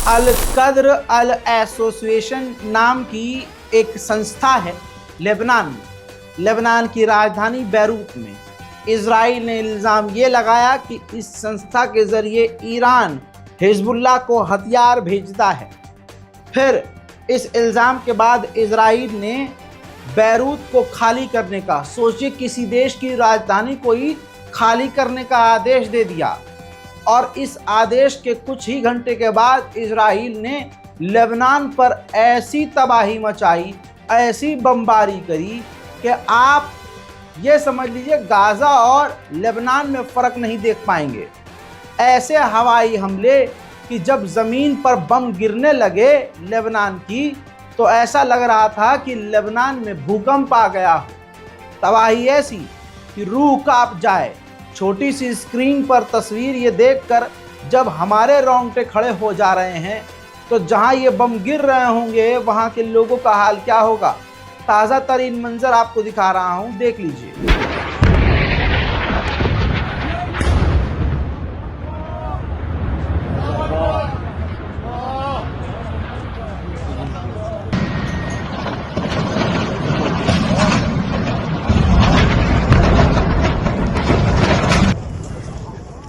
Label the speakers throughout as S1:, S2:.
S1: अल कद्र अल एसोसिएशन नाम की एक संस्था है लेबनान में, लेबनान की राजधानी बैरूत में। इजराइल ने इल्ज़ाम ये लगाया कि इस संस्था के ज़रिए ईरान हिजबुल्लाह को हथियार भेजता है। फिर इस इल्ज़ाम के बाद इजराइल ने बैरूत को खाली करने का, सोचिए किसी देश की राजधानी को ही खाली करने का आदेश दे दिया। और इस आदेश के कुछ ही घंटे के बाद इजराइल ने लेबनान पर ऐसी तबाही मचाई, ऐसी बमबारी करी कि आप ये समझ लीजिए गाज़ा और लेबनान में फ़र्क नहीं देख पाएंगे। ऐसे हवाई हमले कि जब ज़मीन पर बम गिरने लगे लेबनान की, तो ऐसा लग रहा था कि लेबनान में भूकंप आ गया हो। तबाही ऐसी कि रूह कांप जाए। छोटी सी स्क्रीन पर तस्वीर ये देखकर जब हमारे रोंगटे खड़े हो जा रहे हैं, तो जहां ये बम गिर रहे होंगे वहां के लोगों का हाल क्या होगा। ताज़ा तरीन मंजर आपको दिखा रहा हूं, देख लीजिए।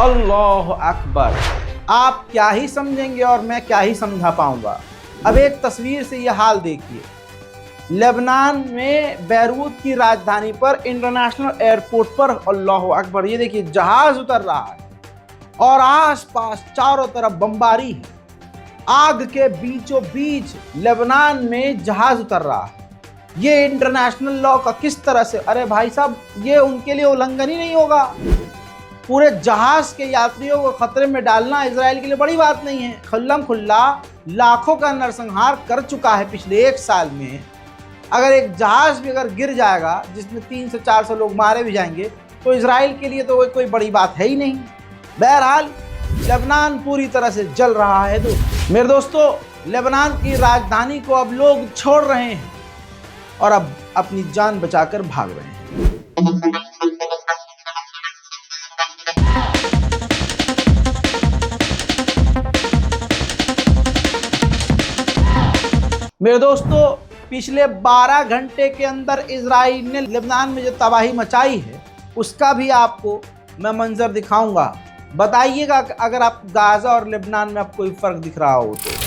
S1: अल्लाह अकबर। आप क्या ही समझेंगे और मैं क्या ही समझा पाऊंगा। अब एक तस्वीर से यह हाल देखिए। लेबनान में बैरूत की राजधानी पर इंटरनेशनल एयरपोर्ट पर अल्लाह अकबर, ये देखिए जहाज उतर रहा है और आसपास चारों तरफ बमबारी है। आग के बीचों बीच लेबनान में जहाज उतर रहा है। ये इंटरनेशनल लॉ का किस तरह से, अरे भाई साहब ये उनके लिए उल्लंघन ही नहीं होगा। पूरे जहाज के यात्रियों को खतरे में डालना इजराइल के लिए बड़ी बात नहीं है। खुल्लम खुल्ला लाखों का नरसंहार कर चुका है पिछले एक साल में। अगर एक जहाज भी अगर गिर जाएगा जिसमें 300 से 400 लोग मारे भी जाएंगे, तो इजराइल के लिए तो कोई बड़ी बात है ही नहीं। बहरहाल लेबनान पूरी तरह से जल रहा है। मेरे दोस्तों, लेबनान की राजधानी को अब लोग छोड़ रहे हैं और अब अपनी जान बचाकर भाग रहे हैं। मेरे दोस्तों, पिछले 12 घंटे के अंदर इजराइल ने लेबनान में जो तबाही मचाई है उसका भी आपको मैं मंजर दिखाऊंगा। बताइएगा अगर आप गाज़ा और लेबनान में आपको कोई फ़र्क दिख रहा हो तो।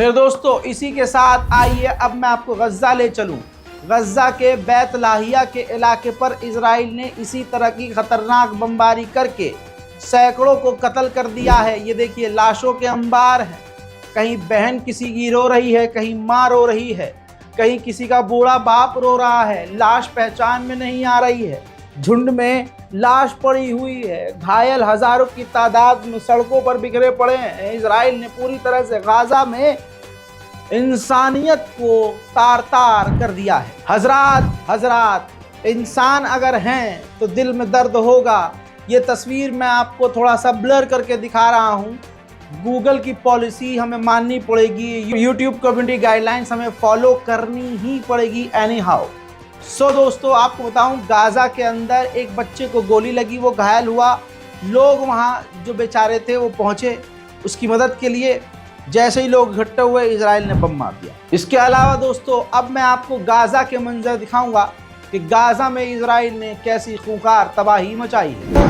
S1: मेरे दोस्तों, इसी के साथ आइए अब मैं आपको गज़ा ले चलूं। गज़ा के बैत लाहिया के इलाके पर इजराइल ने इसी तरह की खतरनाक बमबारी करके सैकड़ों को कत्ल कर दिया है। ये देखिए, लाशों के अंबार हैं। कहीं बहन किसी की रो रही है, कहीं माँ रो रही है, कहीं किसी का बूढ़ा बाप रो रहा है। लाश पहचान में नहीं आ रही है। झुंड में लाश पड़ी हुई है। घायल हजारों की तादाद में सड़कों पर बिखरे पड़े हैं। इजराइल ने पूरी तरह से गाजा में इंसानियत को तार तार कर दिया है। हजरात, इंसान अगर हैं तो दिल में दर्द होगा। ये तस्वीर मैं आपको थोड़ा सा ब्लर करके दिखा रहा हूँ। गूगल की पॉलिसी हमें माननी पड़ेगी, यूट्यूब कम्युनिटी गाइडलाइंस हमें फॉलो करनी ही पड़ेगी एनी हाउ। सो दोस्तों, आपको बताऊं, गाजा के अंदर एक बच्चे को गोली लगी, वो घायल हुआ। लोग वहाँ जो बेचारे थे वो पहुँचे उसकी मदद के लिए। जैसे ही लोग इकट्ठे हुए, इजराइल ने बम मार दिया। इसके अलावा दोस्तों, अब मैं आपको गाजा के मंजर दिखाऊंगा कि गाजा में इजराइल ने कैसी खूंखार तबाही मचाई है।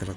S2: 3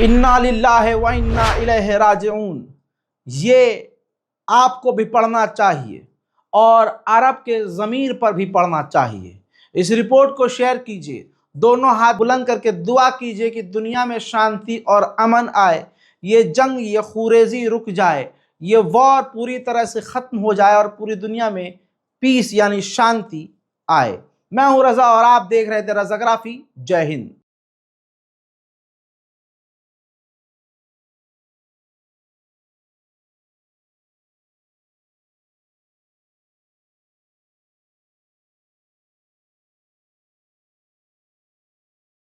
S1: इन्ना लिल्लाहि व इन्ना इलैहि राजिऊन। ये आपको भी पढ़ना चाहिए और अरब के ज़मीर पर भी पढ़ना चाहिए। इस रिपोर्ट को शेयर कीजिए, दोनों हाथ बुलंद करके दुआ कीजिए कि दुनिया में शांति और अमन आए, ये जंग, ये खुरेजी रुक जाए, ये वॉर पूरी तरह से ख़त्म हो जाए और पूरी दुनिया में पीस यानी शांति आए। मैं हूँ रज़ा और आप देख रहे थे रज़ाग्राफी। जय हिंद।